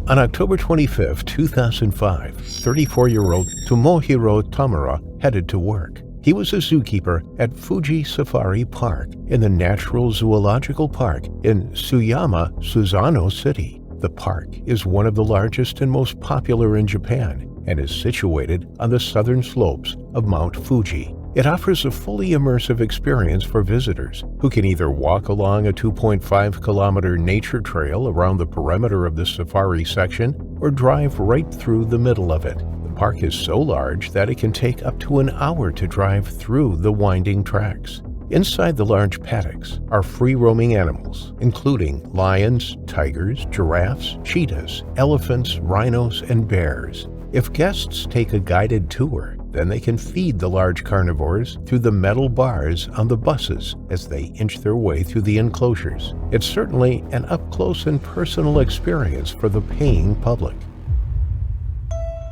On October 25, 2005, 34-year-old Tomohiro Tamura headed to work. He was a zookeeper at Fuji Safari Park in the Natural Zoological Park in Tsuyama, Suzano City. The park is one of the largest and most popular in Japan and is situated on the southern slopes of Mount Fuji. It offers a fully immersive experience for visitors who can either walk along a 2.5-kilometer nature trail around the perimeter of the safari section or drive right through the middle of it. The park is so large that it can take up to an hour to drive through the winding tracks. Inside the large paddocks are free-roaming animals, including lions, tigers, giraffes, cheetahs, elephants, rhinos, and bears. If guests take a guided tour, then they can feed the large carnivores through the metal bars on the buses as they inch their way through the enclosures. It's certainly an up-close and personal experience for the paying public.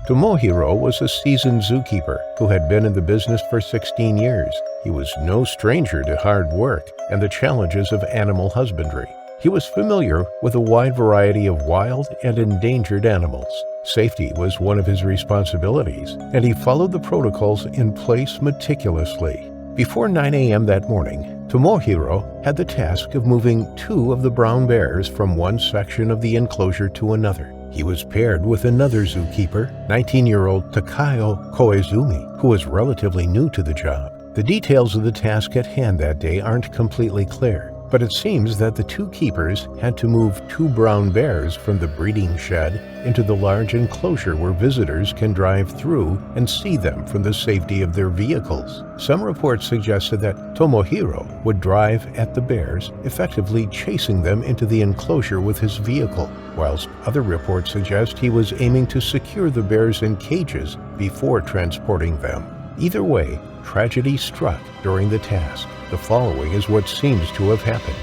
Tomohiro was a seasoned zookeeper who had been in the business for 16 years. He was no stranger to hard work and the challenges of animal husbandry. He was familiar with a wide variety of wild and endangered animals. Safety was one of his responsibilities, and he followed the protocols in place meticulously. Before 9 a.m. that morning, Tomohiro had the task of moving 2 of the brown bears from one section of the enclosure to another. He was paired with another zookeeper, 19-year-old Takayo Koizumi, who was relatively new to the job. The details of the task at hand that day aren't completely clear, but it seems that the 2 keepers had to move 2 brown bears from the breeding shed into the large enclosure where visitors can drive through and see them from the safety of their vehicles. Some reports suggested that Tomohiro would drive at the bears, effectively chasing them into the enclosure with his vehicle, whilst other reports suggest he was aiming to secure the bears in cages before transporting them. Either way, tragedy struck during the task. The following is what seems to have happened.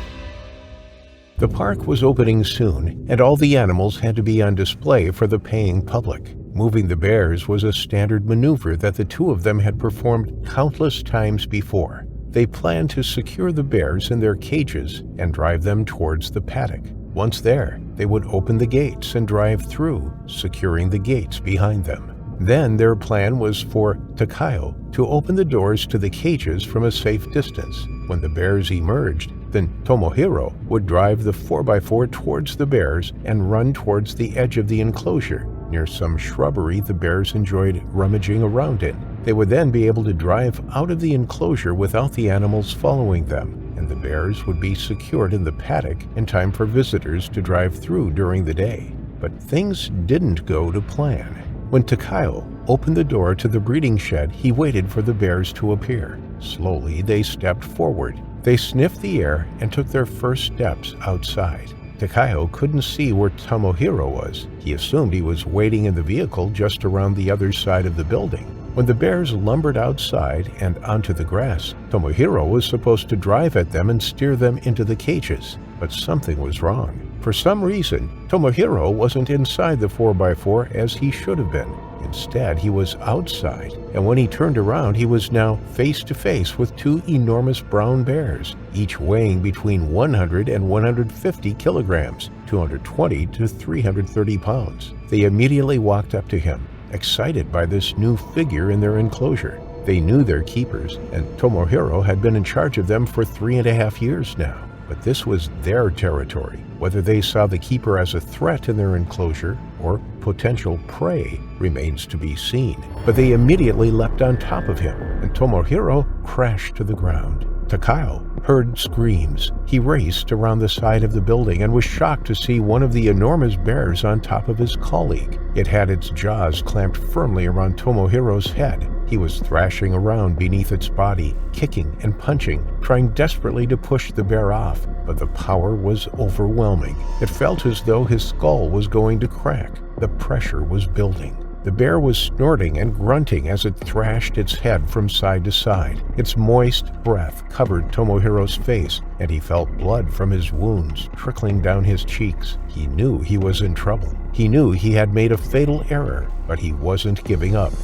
The park was opening soon, and all the animals had to be on display for the paying public. Moving the bears was a standard maneuver that the 2 of them had performed countless times before. They planned to secure the bears in their cages and drive them towards the paddock. Once there, they would open the gates and drive through, securing the gates behind them. Then their plan was for Takayo to open the doors to the cages from a safe distance. When the bears emerged, then Tomohiro would drive the 4x4 towards the bears and run towards the edge of the enclosure, near some shrubbery the bears enjoyed rummaging around in. They would then be able to drive out of the enclosure without the animals following them, and the bears would be secured in the paddock in time for visitors to drive through during the day. But things didn't go to plan. When Takayo opened the door to the breeding shed, he waited for the bears to appear. Slowly, they stepped forward. They sniffed the air and took their first steps outside. Takayo couldn't see where Tomohiro was. He assumed he was waiting in the vehicle just around the other side of the building. When the bears lumbered outside and onto the grass, Tomohiro was supposed to drive at them and steer them into the cages. But something was wrong. For some reason, Tomohiro wasn't inside the 4x4 as he should have been. Instead, he was outside, and when he turned around, he was now face-to-face with 2 enormous brown bears, each weighing between 100 and 150 kilograms, 220 to 330 pounds. They immediately walked up to him, excited by this new figure in their enclosure. They knew their keepers, and Tomohiro had been in charge of them for 3.5 years now. But this was their territory. Whether they saw the keeper as a threat in their enclosure or potential prey remains to be seen. But they immediately leapt on top of him, and Tomohiro crashed to the ground. Takayo heard screams. He raced around the side of the building and was shocked to see one of the enormous bears on top of his colleague. It had its jaws clamped firmly around Tomohiro's head. He was thrashing around beneath its body, kicking and punching, trying desperately to push the bear off, but the power was overwhelming. It felt as though his skull was going to crack. The pressure was building. The bear was snorting and grunting as it thrashed its head from side to side. Its moist breath covered Tomohiro's face, and he felt blood from his wounds trickling down his cheeks. He knew he was in trouble. He knew he had made a fatal error, but he wasn't giving up.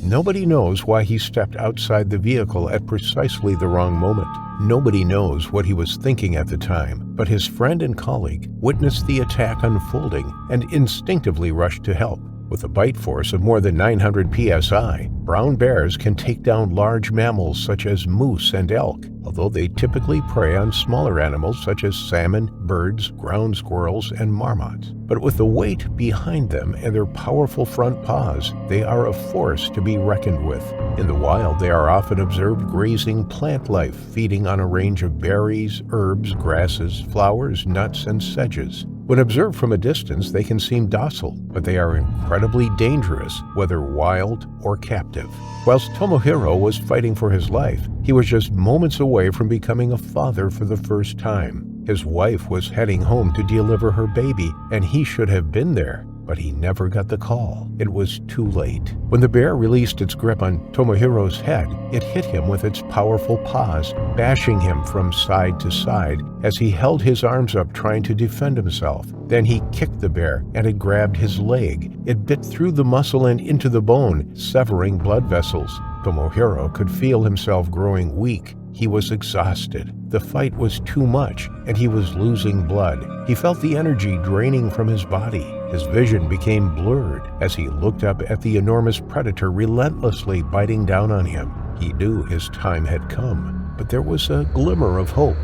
Nobody knows why he stepped outside the vehicle at precisely the wrong moment. Nobody knows what he was thinking at the time, but his friend and colleague witnessed the attack unfolding and instinctively rushed to help. With a bite force of more than 900 psi, brown bears can take down large mammals such as moose and elk, although they typically prey on smaller animals such as salmon, birds, ground squirrels, and marmots. But with the weight behind them and their powerful front paws, they are a force to be reckoned with. In the wild, they are often observed grazing plant life, feeding on a range of berries, herbs, grasses, flowers, nuts, and sedges. When observed from a distance, they can seem docile, but they are incredibly dangerous, whether wild or captive. Whilst Tomohiro was fighting for his life, he was just moments away from becoming a father for the first time. His wife was heading home to deliver her baby, and he should have been there, but he never got the call. It was too late. When the bear released its grip on Tomohiro's head, it hit him with its powerful paws, bashing him from side to side as he held his arms up trying to defend himself. Then he kicked the bear, and it grabbed his leg. It bit through the muscle and into the bone, severing blood vessels. Tomohiro could feel himself growing weak. He was exhausted. The fight was too much, and he was losing blood. He felt the energy draining from his body. His vision became blurred as he looked up at the enormous predator relentlessly biting down on him. He knew his time had come, but there was a glimmer of hope.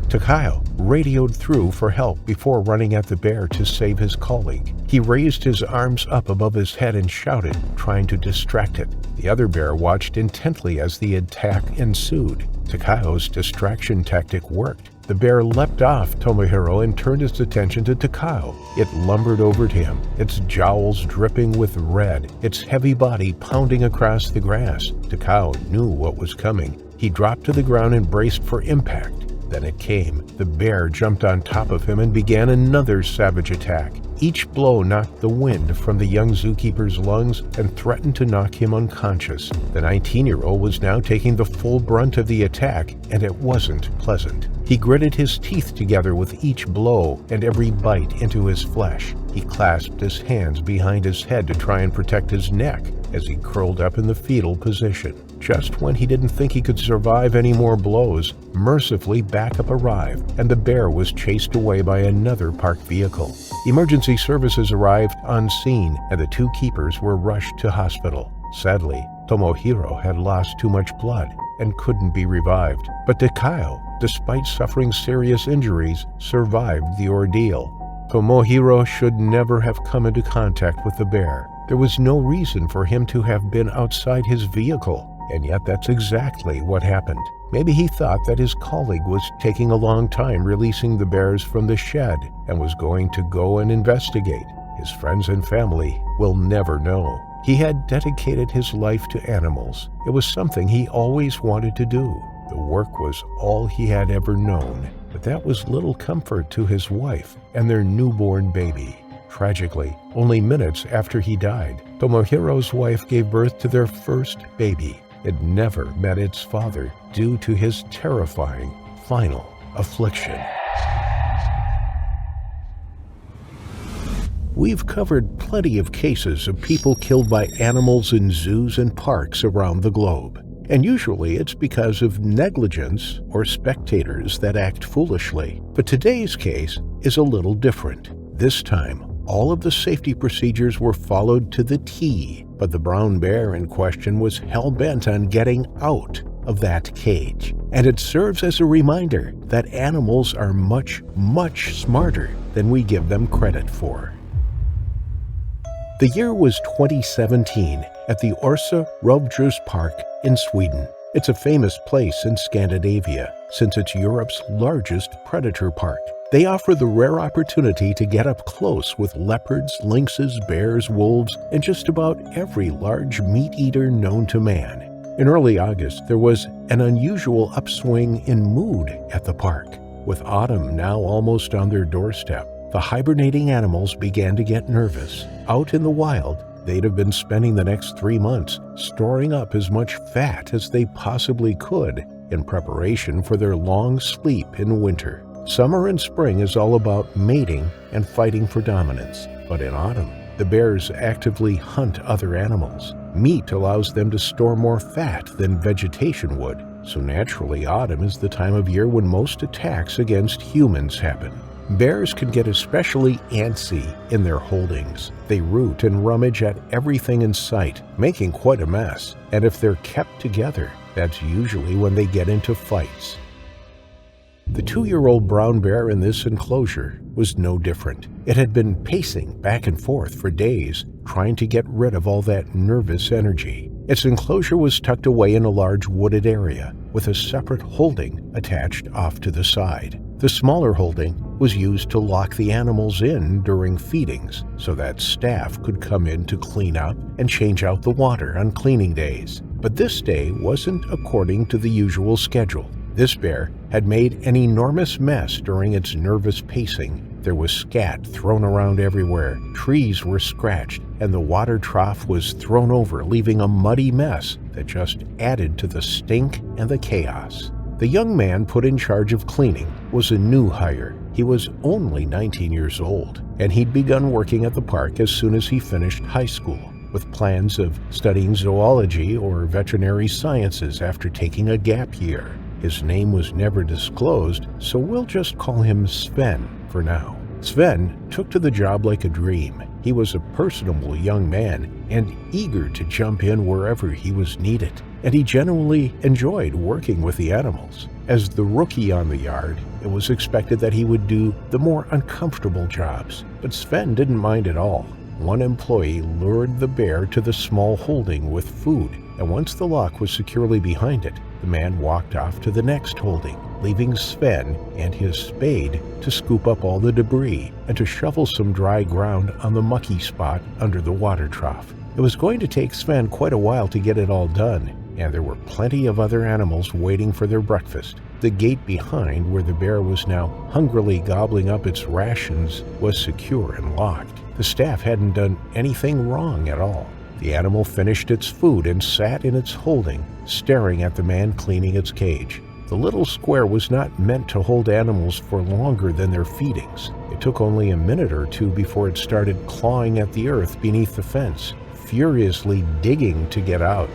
Takao radioed through for help before running at the bear to save his colleague. He raised his arms up above his head and shouted, trying to distract it. The other bear watched intently as the attack ensued. Takao's distraction tactic worked. The bear leapt off Tomohiro and turned its attention to Takao. It lumbered over to him, its jowls dripping with red, its heavy body pounding across the grass. Takao knew what was coming. He dropped to the ground and braced for impact. Then it came. The bear jumped on top of him and began another savage attack. Each blow knocked the wind from the young zookeeper's lungs and threatened to knock him unconscious. The 19-year-old was now taking the full brunt of the attack, and it wasn't pleasant. He gritted his teeth together with each blow and every bite into his flesh. He clasped his hands behind his head to try and protect his neck as he curled up in the fetal position. Just when he didn't think he could survive any more blows, mercifully backup arrived, and the bear was chased away by another parked vehicle. Emergency services arrived on scene, and the two keepers were rushed to hospital. Sadly, Tomohiro had lost too much blood and couldn't be revived. But Takao, despite suffering serious injuries, survived the ordeal. Tomohiro should never have come into contact with the bear. There was no reason for him to have been outside his vehicle, and yet that's exactly what happened. Maybe he thought that his colleague was taking a long time releasing the bears from the shed and was going to go and investigate. His friends and family will never know. He had dedicated his life to animals. It was something he always wanted to do. The work was all he had ever known, but that was little comfort to his wife and their newborn baby. Tragically, only minutes after he died, Tomohiro's wife gave birth to their first baby. It never met its father due to his terrifying final affliction. We've covered plenty of cases of people killed by animals in zoos and parks around the globe. And usually it's because of negligence or spectators that act foolishly. But today's case is a little different. This time, all of the safety procedures were followed to the T, but the brown bear in question was hell-bent on getting out of that cage. And it serves as a reminder that animals are much, much smarter than we give them credit for. The year was 2017 at the Orsa Rovdjurspark in Sweden. It's a famous place in Scandinavia since it's Europe's largest predator park. They offer the rare opportunity to get up close with leopards, lynxes, bears, wolves, and just about every large meat eater known to man. In early August, there was an unusual upswing in mood at the park. With autumn now almost on their doorstep, the hibernating animals began to get nervous. Out in the wild, they'd have been spending the next 3 months storing up as much fat as they possibly could in preparation for their long sleep in winter. Summer and spring is all about mating and fighting for dominance, but in autumn, the bears actively hunt other animals. Meat allows them to store more fat than vegetation would, so naturally autumn is the time of year when most attacks against humans happen. Bears can get especially antsy in their holdings. They root and rummage at everything in sight, making quite a mess, and if they're kept together, that's usually when they get into fights. The 2-year-old brown bear in this enclosure was no different. It had been pacing back and forth for days, trying to get rid of all that nervous energy. Its enclosure was tucked away in a large wooded area, with a separate holding attached off to the side. The smaller holding was used to lock the animals in during feedings, so that staff could come in to clean up and change out the water on cleaning days. But this day wasn't according to the usual schedule. This bear had made an enormous mess during its nervous pacing. There was scat thrown around everywhere, trees were scratched, and the water trough was thrown over, leaving a muddy mess that just added to the stink and the chaos. The young man put in charge of cleaning was a new hire. He was only 19 years old, and he'd begun working at the park as soon as he finished high school, with plans of studying zoology or veterinary sciences after taking a gap year. His name was never disclosed, so we'll just call him Sven for now. Sven took to the job like a dream. He was a personable young man and eager to jump in wherever he was needed, and he genuinely enjoyed working with the animals. As the rookie on the yard, it was expected that he would do the more uncomfortable jobs, but Sven didn't mind at all. One employee lured the bear to the small holding with food, and once the lock was securely behind it, the man walked off to the next holding, leaving Sven and his spade to scoop up all the debris and to shovel some dry ground on the mucky spot under the water trough. It was going to take Sven quite a while to get it all done, and there were plenty of other animals waiting for their breakfast. The gate behind, where the bear was now hungrily gobbling up its rations, was secure and locked. The staff hadn't done anything wrong at all. The animal finished its food and sat in its holding, staring at the man cleaning its cage. The little square was not meant to hold animals for longer than their feedings. It took only a minute or two before it started clawing at the earth beneath the fence, furiously digging to get out.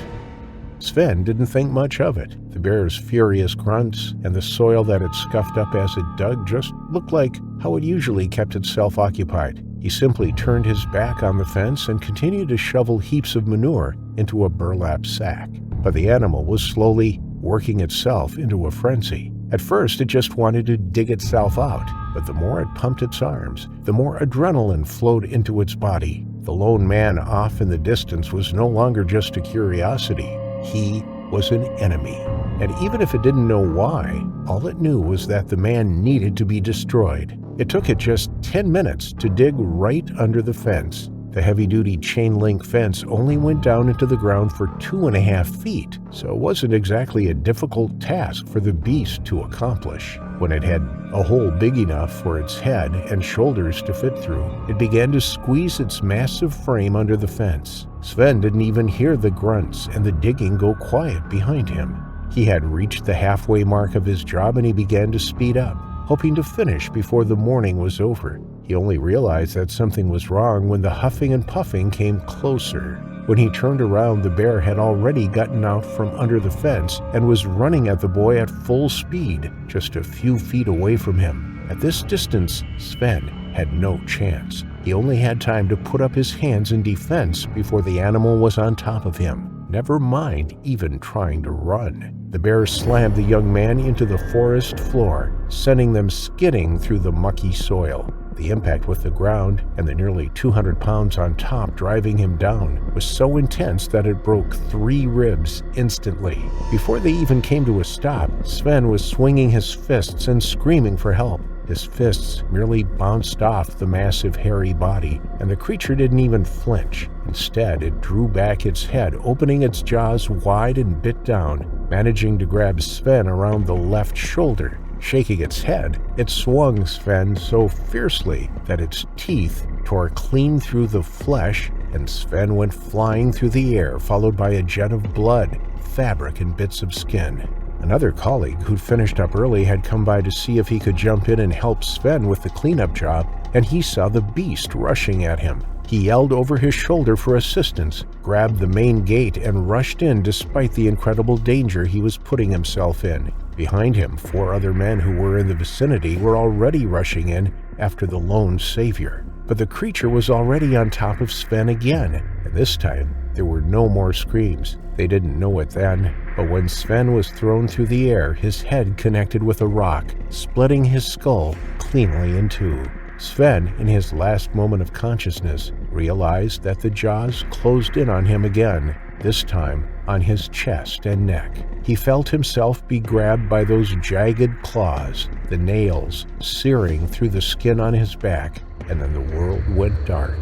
Sven didn't think much of it. The bear's furious grunts and the soil that it scuffed up as it dug just looked like how it usually kept itself occupied. He simply turned his back on the fence and continued to shovel heaps of manure into a burlap sack. But the animal was slowly working itself into a frenzy. At first, it just wanted to dig itself out, but the more it pumped its arms, the more adrenaline flowed into its body. The lone man off in the distance was no longer just a curiosity. He was an enemy. And even if it didn't know why, all it knew was that the man needed to be destroyed. It took it just 10 minutes to dig right under the fence. The heavy-duty chain-link fence only went down into the ground for 2.5 feet, so it wasn't exactly a difficult task for the beast to accomplish. When it had a hole big enough for its head and shoulders to fit through, it began to squeeze its massive frame under the fence. Sven didn't even hear the grunts and the digging go quiet behind him. He had reached the halfway mark of his job and he began to speed up, hoping to finish before the morning was over. He only realized that something was wrong when the huffing and puffing came closer. When he turned around, the bear had already gotten out from under the fence and was running at the boy at full speed, just a few feet away from him. At this distance, Sven had no chance. He only had time to put up his hands in defense before the animal was on top of him. Never mind even trying to run. The bear slammed the young man into the forest floor, sending them skidding through the mucky soil. The impact with the ground and the nearly 200 pounds on top driving him down was so intense that it broke 3 ribs instantly. Before they even came to a stop, Sven was swinging his fists and screaming for help. His fists merely bounced off the massive hairy body, and the creature didn't even flinch. Instead, it drew back its head, opening its jaws wide and bit down, managing to grab Sven around the left shoulder. Shaking its head, it swung Sven so fiercely that its teeth tore clean through the flesh, and Sven went flying through the air, followed by a jet of blood, fabric, and bits of skin. Another colleague who'd finished up early had come by to see if he could jump in and help Sven with the cleanup job, and he saw the beast rushing at him. He yelled over his shoulder for assistance, grabbed the main gate, and rushed in despite the incredible danger he was putting himself in. Behind him, 4 other men who were in the vicinity were already rushing in after the lone savior. But the creature was already on top of Sven again, and this time there were no more screams. They didn't know it then, but when Sven was thrown through the air, his head connected with a rock, splitting his skull cleanly in two. Sven, in his last moment of consciousness, realized that the jaws closed in on him again, this time on his chest and neck. He felt himself be grabbed by those jagged claws, the nails searing through the skin on his back, and then the world went dark.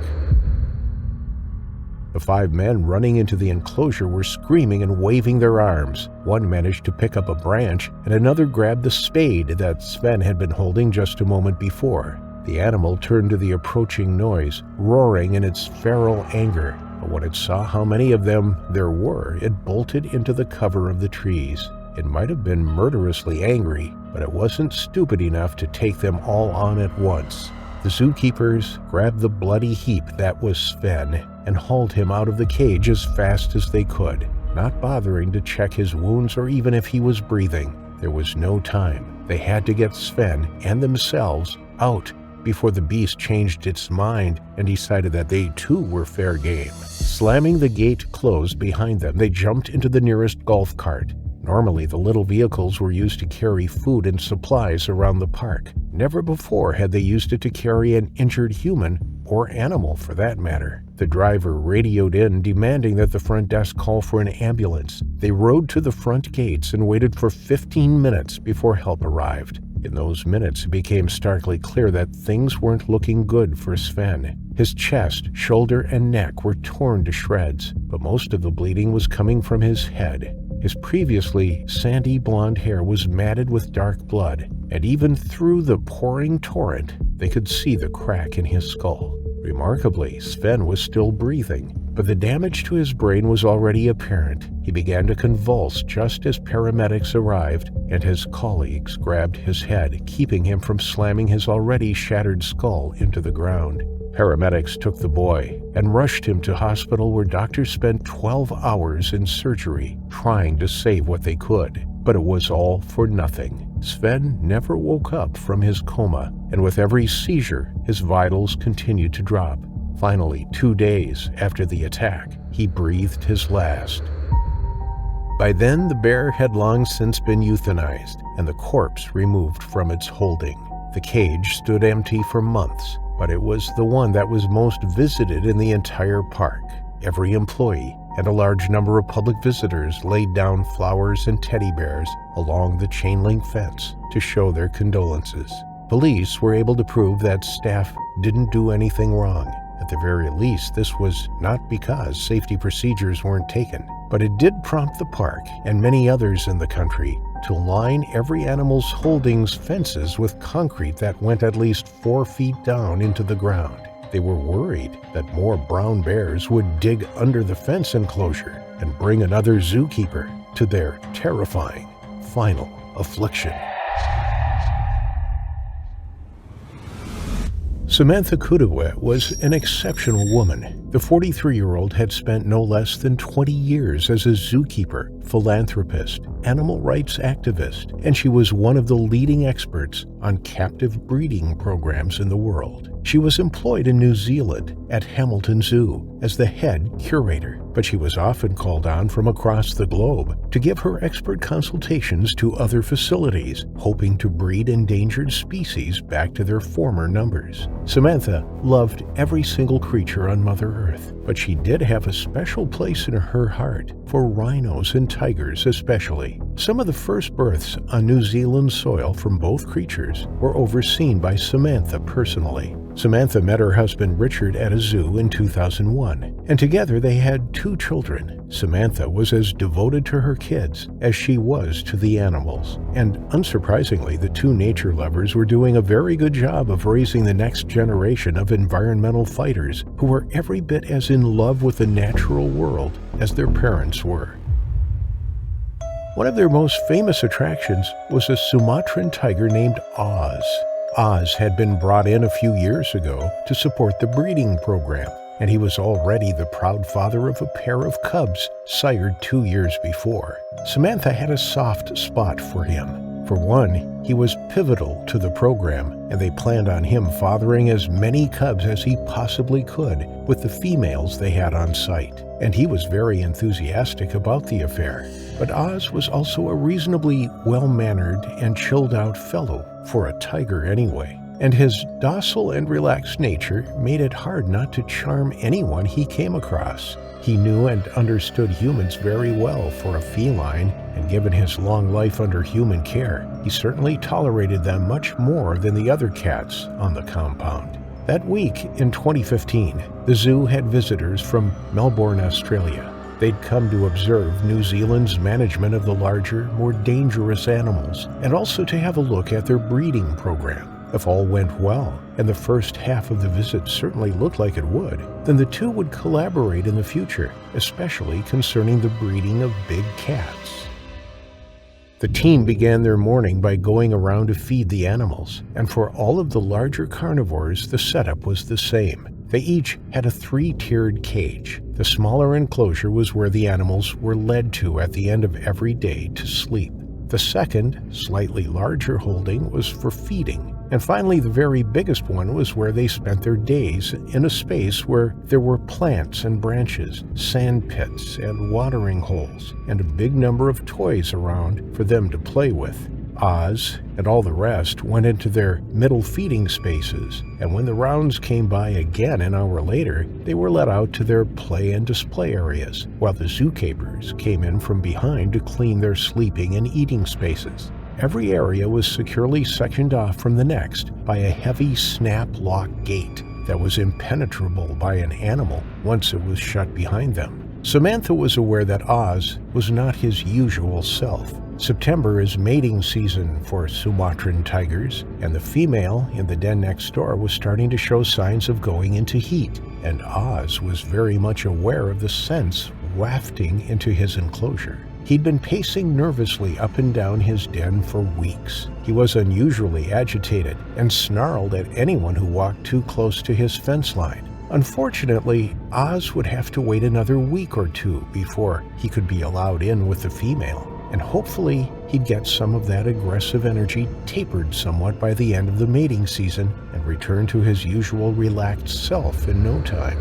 The 5 men running into the enclosure were screaming and waving their arms. One managed to pick up a branch, and another grabbed the spade that Sven had been holding just a moment before. The animal turned to the approaching noise, roaring in its feral anger. But when it saw how many of them there were, it bolted into the cover of the trees. It might have been murderously angry, but it wasn't stupid enough to take them all on at once. The zookeepers grabbed the bloody heap that was Sven and hauled him out of the cage as fast as they could, not bothering to check his wounds or even if he was breathing. There was no time. They had to get Sven and themselves out before the beast changed its mind and decided that they too were fair game. Slamming the gate closed behind them, they jumped into the nearest golf cart. Normally, the little vehicles were used to carry food and supplies around the park. Never before had they used it to carry an injured human, or animal for that matter. The driver radioed in, demanding that the front desk call for an ambulance. They rode to the front gates and waited for 15 minutes before help arrived. In those minutes, it became starkly clear that things weren't looking good for Sven. His chest, shoulder, and neck were torn to shreds, but most of the bleeding was coming from his head. His previously sandy blonde hair was matted with dark blood, and even through the pouring torrent, they could see the crack in his skull. Remarkably, Sven was still breathing, but the damage to his brain was already apparent. He began to convulse just as paramedics arrived, and his colleagues grabbed his head, keeping him from slamming his already shattered skull into the ground. Paramedics took the boy and rushed him to hospital, where doctors spent 12 hours in surgery trying to save what they could. But it was all for nothing. Sven never woke up from his coma, and with every seizure, his vitals continued to drop. Finally, 2 days after the attack, he breathed his last. By then, the bear had long since been euthanized, and the corpse removed from its holding. The cage stood empty for months, but it was the one that was most visited in the entire park. Every employee and a large number of public visitors laid down flowers and teddy bears along the chain-link fence to show their condolences. Police were able to prove that staff didn't do anything wrong. At the very least, this was not because safety procedures weren't taken, but it did prompt the park and many others in the country to line every animal's holdings fences with concrete that went at least 4 feet down into the ground. They were worried that more brown bears would dig under the fence enclosure and bring another zookeeper to their terrifying final affliction. Samantha Kudawe was an exceptional woman. The 43-year-old had spent no less than 20 years as a zookeeper, philanthropist, animal rights activist, and she was one of the leading experts on captive breeding programs in the world. She was employed in New Zealand at Hamilton Zoo as the head curator, but she was often called on from across the globe to give her expert consultations to other facilities, hoping to breed endangered species back to their former numbers. Samantha loved every single creature on Mother Earth, but she did have a special place in her heart for rhinos and tigers especially. Some of the first births on New Zealand soil from both creatures were overseen by Samantha personally. Samantha met her husband Richard at a zoo in 2001, and together they had 2 children. Samantha was as devoted to her kids as she was to the animals, and unsurprisingly, the 2 nature lovers were doing a very good job of raising the next generation of environmental fighters who were every bit as in love with the natural world as their parents were. One of their most famous attractions was a Sumatran tiger named Oz. Oz had been brought in a few years ago to support the breeding program, and he was already the proud father of a pair of cubs sired 2 years before. Samantha had a soft spot for him. For one, he was pivotal to the program, and they planned on him fathering as many cubs as he possibly could with the females they had on site. And he was very enthusiastic about the affair. But Oz was also a reasonably well-mannered and chilled-out fellow, for a tiger anyway. And his docile and relaxed nature made it hard not to charm anyone he came across. He knew and understood humans very well for a feline, and given his long life under human care, he certainly tolerated them much more than the other cats on the compound. That week in 2015, the zoo had visitors from Melbourne, Australia. They'd come to observe New Zealand's management of the larger, more dangerous animals, and also to have a look at their breeding program. If all went well, and the first half of the visit certainly looked like it would, then the two would collaborate in the future, especially concerning the breeding of big cats. The team began their morning by going around to feed the animals, and for all of the larger carnivores, the setup was the same. They each had a 3-tiered cage. The smaller enclosure was where the animals were led to at the end of every day to sleep. The second, slightly larger holding was for feeding. And finally, the very biggest one was where they spent their days in a space where there were plants and branches, sand pits and watering holes, and a big number of toys around for them to play with. Oz and all the rest went into their middle feeding spaces, and when the rounds came by again an hour later, they were let out to their play and display areas, while the Zookeepers came in from behind to clean their sleeping and eating spaces. Every area was securely sectioned off from the next by a heavy snap-lock gate that was impenetrable by an animal once it was shut behind them. Samantha was aware that Oz was not his usual self. September is mating season for Sumatran tigers, and the female in the den next door was starting to show signs of going into heat, and Oz was very much aware of the scents wafting into his enclosure. He'd been pacing nervously up and down his den for weeks. He was unusually agitated and snarled at anyone who walked too close to his fence line. Unfortunately, Oz would have to wait another week or two before he could be allowed in with the female, and hopefully he'd get some of that aggressive energy tapered somewhat by the end of the mating season and return to his usual relaxed self in no time.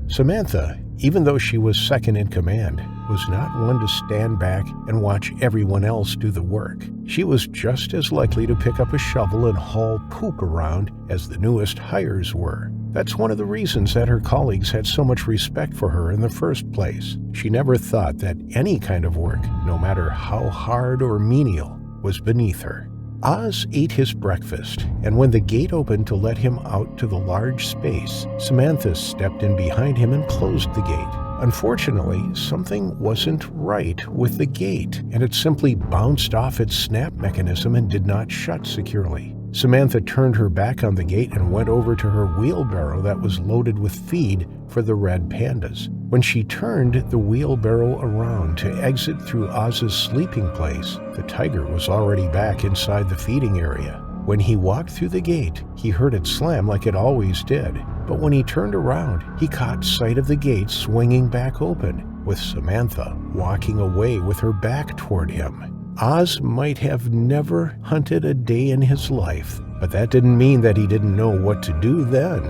Samantha, even though she was second in command, was not one to stand back and watch everyone else do the work. She was just as likely to pick up a shovel and haul poop around as the newest hires were. That's one of the reasons that her colleagues had so much respect for her in the first place. She never thought that any kind of work, no matter how hard or menial, was beneath her. Oz ate his breakfast, and when the gate opened to let him out to the large space, Samantha stepped in behind him and closed the gate. Unfortunately, something wasn't right with the gate, and it simply bounced off its snap mechanism and did not shut securely. Samantha turned her back on the gate and went over to her wheelbarrow that was loaded with feed for the red pandas. When she turned the wheelbarrow around to exit through Oz's sleeping place, the tiger was already back inside the feeding area. When he walked through the gate, he heard it slam like it always did. But when he turned around, he caught sight of the gate swinging back open, with Samantha walking away with her back toward him. Oz might have never hunted a day in his life, but that didn't mean that he didn't know what to do then.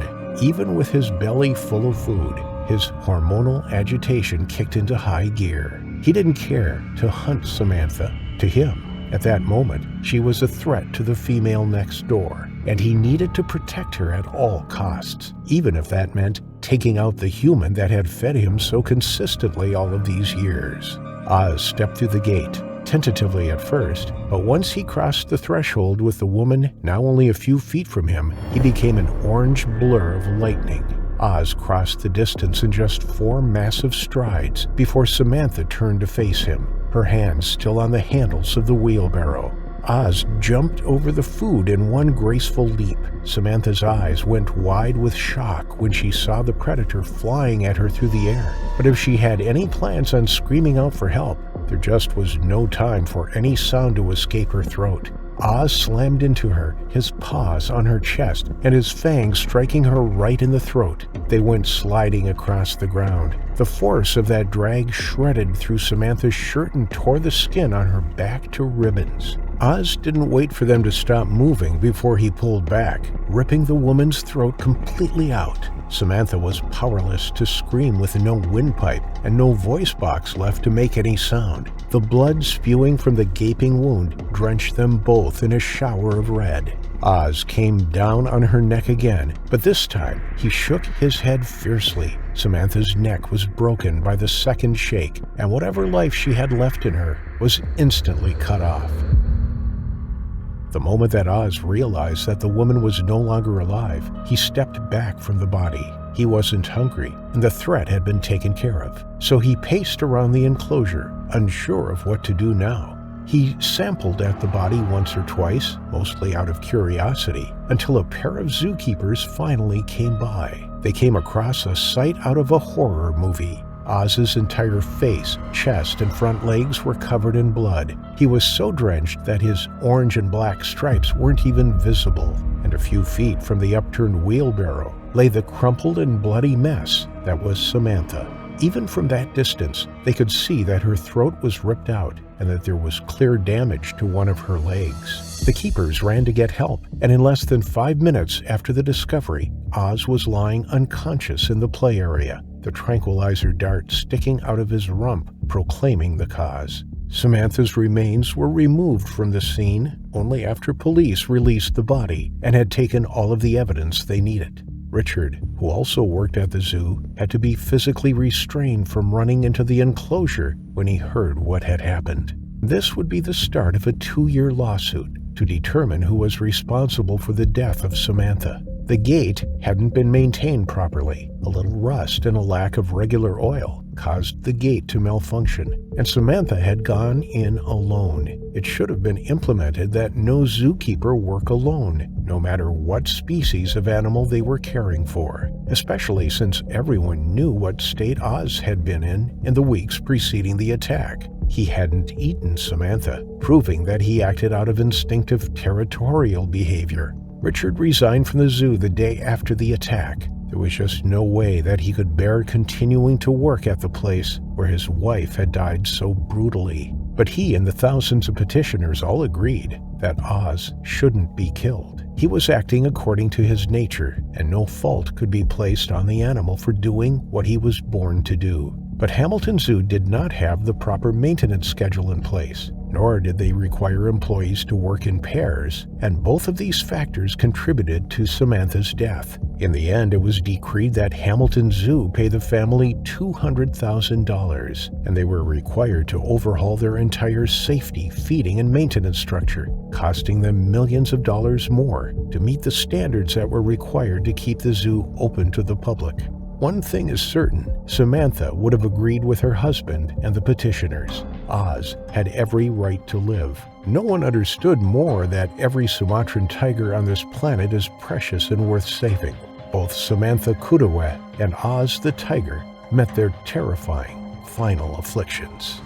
Even with his belly full of food, his hormonal agitation kicked into high gear. He didn't care to hunt Samantha. To him, at that moment, she was a threat to the female next door, and he needed to protect her at all costs, even if that meant taking out the human that had fed him so consistently all of these years. Oz stepped through the gate, tentatively at first, but once he crossed the threshold with the woman now only a few feet from him, he became an orange blur of lightning. Oz crossed the distance in just 4 massive strides before Samantha turned to face him, her hands still on the handles of the wheelbarrow. Oz jumped over the food in one graceful leap. Samantha's eyes went wide with shock when she saw the predator flying at her through the air. But if she had any plans on screaming out for help, there just was no time for any sound to escape her throat. Oz slammed into her, his paws on her chest and his fangs striking her right in the throat. They went sliding across the ground. The force of that drag shredded through Samantha's shirt and tore the skin on her back to ribbons. Oz didn't wait for them to stop moving before he pulled back, ripping the woman's throat completely out. Samantha was powerless to scream with no windpipe and no voice box left to make any sound. The blood spewing from the gaping wound drenched them both in a shower of red. Oz came down on her neck again, but this time he shook his head fiercely. Samantha's neck was broken by the second shake, and whatever life she had left in her was instantly cut off. The moment that Oz realized that the woman was no longer alive, he stepped back from the body. He wasn't hungry, and the threat had been taken care of, so he paced around the enclosure, unsure of what to do now. He sampled at the body once or twice, mostly out of curiosity, until a pair of zookeepers finally came by. They came across a sight out of a horror movie. Oz's entire face, chest, and front legs were covered in blood. He was so drenched that his orange and black stripes weren't even visible, and a few feet from the upturned wheelbarrow lay the crumpled and bloody mess that was Samantha. Even from that distance, they could see that her throat was ripped out and that there was clear damage to one of her legs. The keepers ran to get help, and in less than 5 minutes after the discovery, Oz was lying unconscious in the play area, the tranquilizer dart sticking out of his rump, proclaiming the cause. Samantha's remains were removed from the scene only after police released the body and had taken all of the evidence they needed. Richard, who also worked at the zoo, had to be physically restrained from running into the enclosure when he heard what had happened. This would be the start of a 2-year lawsuit to determine who was responsible for the death of Samantha. The gate hadn't been maintained properly. A little rust and a lack of regular oil caused the gate to malfunction, and Samantha had gone in alone. It should have been implemented that no zookeeper work alone, no matter what species of animal they were caring for, especially since everyone knew what state Oz had been in the weeks preceding the attack. He hadn't eaten Samantha, proving that he acted out of instinctive territorial behavior. Richard resigned from the zoo the day after the attack. There was just no way that he could bear continuing to work at the place where his wife had died so brutally. But he and the thousands of petitioners all agreed that Oz shouldn't be killed. He was acting according to his nature, and no fault could be placed on the animal for doing what he was born to do. But Hamilton Zoo did not have the proper maintenance schedule in place, nor did they require employees to work in pairs, and both of these factors contributed to Samantha's death. In the end, it was decreed that Hamilton Zoo pay the family $200,000, and they were required to overhaul their entire safety, feeding, and maintenance structure, costing them millions of dollars more to meet the standards that were required to keep the zoo open to the public. One thing is certain, Samantha would have agreed with her husband and the petitioners. Oz had every right to live. No one understood more that every Sumatran tiger on this planet is precious and worth saving. Both Samantha Kudawe and Oz the tiger met their terrifying final afflictions.